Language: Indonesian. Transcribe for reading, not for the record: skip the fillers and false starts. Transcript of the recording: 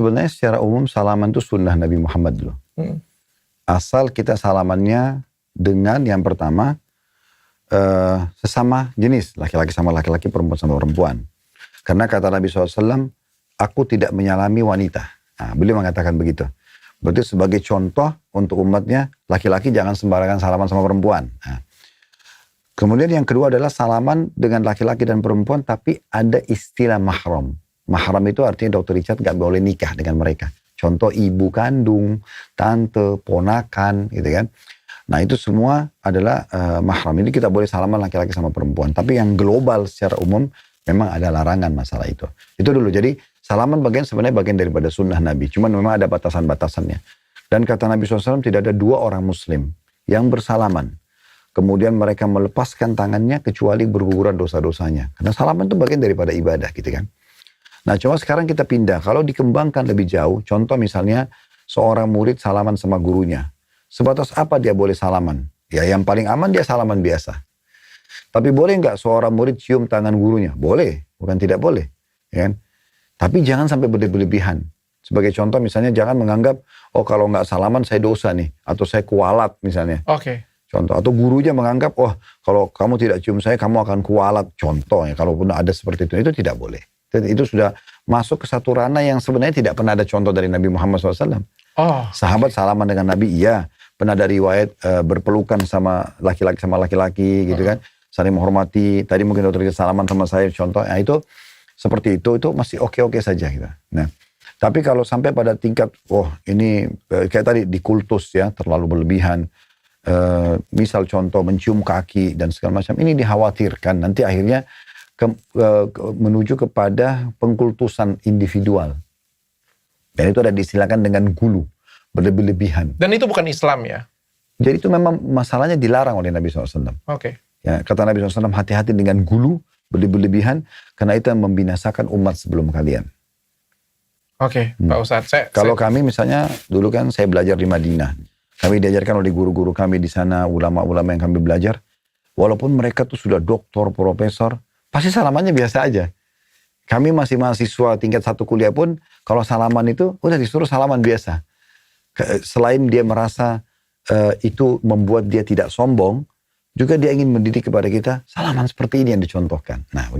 Sebenarnya secara umum salaman itu sunnah Nabi Muhammad dulu. Asal kita salamannya dengan yang pertama, sesama jenis. Laki-laki sama laki-laki, perempuan sama perempuan. Karena kata Nabi SAW, aku tidak menyalami wanita. Nah, beliau mengatakan begitu. Berarti sebagai contoh untuk umatnya, laki-laki jangan sembarangan salaman sama perempuan. Nah. Kemudian yang kedua adalah salaman dengan laki-laki dan perempuan, tapi ada istilah mahram. Mahram itu artinya Dr. Richard gak boleh nikah dengan mereka. Contoh ibu kandung, tante, ponakan, gitu kan. Nah itu semua adalah mahram. Ini kita boleh salaman laki-laki sama perempuan. Tapi yang global secara umum, memang ada larangan masalah itu. Itu dulu. Jadi salaman sebenarnya bagian daripada sunnah Nabi. Cuman memang ada batasan-batasannya. Dan kata Nabi SAW tidak ada dua orang muslim yang bersalaman. Kemudian mereka melepaskan tangannya kecuali berguguran dosa-dosanya. Karena salaman itu bagian daripada ibadah gitu kan. Nah cuma sekarang kita pindah. Kalau dikembangkan lebih jauh. Contoh misalnya seorang murid salaman sama gurunya. Sebatas apa dia boleh salaman? Ya yang paling aman dia salaman biasa. Tapi boleh nggak seorang murid cium tangan gurunya? Boleh, bukan tidak boleh. Ya kan? Tapi jangan sampai berlebihan. Sebagai contoh misalnya jangan menganggap, oh kalau nggak salaman saya dosa nih. Atau saya kualat misalnya. Oke. Contoh. Atau gurunya menganggap, oh kalau kamu tidak cium saya kamu akan kualat. Contoh ya, kalaupun ada seperti itu tidak boleh. Itu sudah masuk ke satu ranah yang sebenarnya tidak pernah ada contoh dari Nabi Muhammad SAW. Oh, Sahabat salaman dengan Nabi, iya. Pernah ada riwayat berpelukan sama laki-laki gitu kan. Saling menghormati. Tadi mungkin dokter salaman sama saya contoh. Nah itu seperti itu masih oke-oke saja gitu. Nah, tapi kalau sampai pada tingkat, ini kayak tadi dikultus ya, terlalu berlebihan. Misal contoh mencium kaki dan segala macam. Ini dikhawatirkan nanti akhirnya menuju kepada pengkultusan individual. Dan itu ada disilakan dengan gulu, berlebihan. Dan itu bukan Islam ya? Jadi itu memang masalahnya dilarang oleh Nabi SAW. Oke. Ya, kata Nabi SAW, hati-hati dengan gulu, berlebihan, karena itu yang membinasakan umat sebelum kalian. Oke, Pak Ustadz. Kalau kami misalnya, dulu kan saya belajar di Madinah. Kami diajarkan oleh guru-guru kami di sana, ulama-ulama yang kami belajar. Walaupun mereka tuh sudah doktor, profesor, pasti salamannya biasa aja. Kami masih mahasiswa tingkat 1 kuliah pun, kalau salaman itu udah disuruh salaman biasa. Selain dia merasa itu membuat dia tidak sombong, juga dia ingin mendidik kepada kita, salaman seperti ini yang dicontohkan. Nah,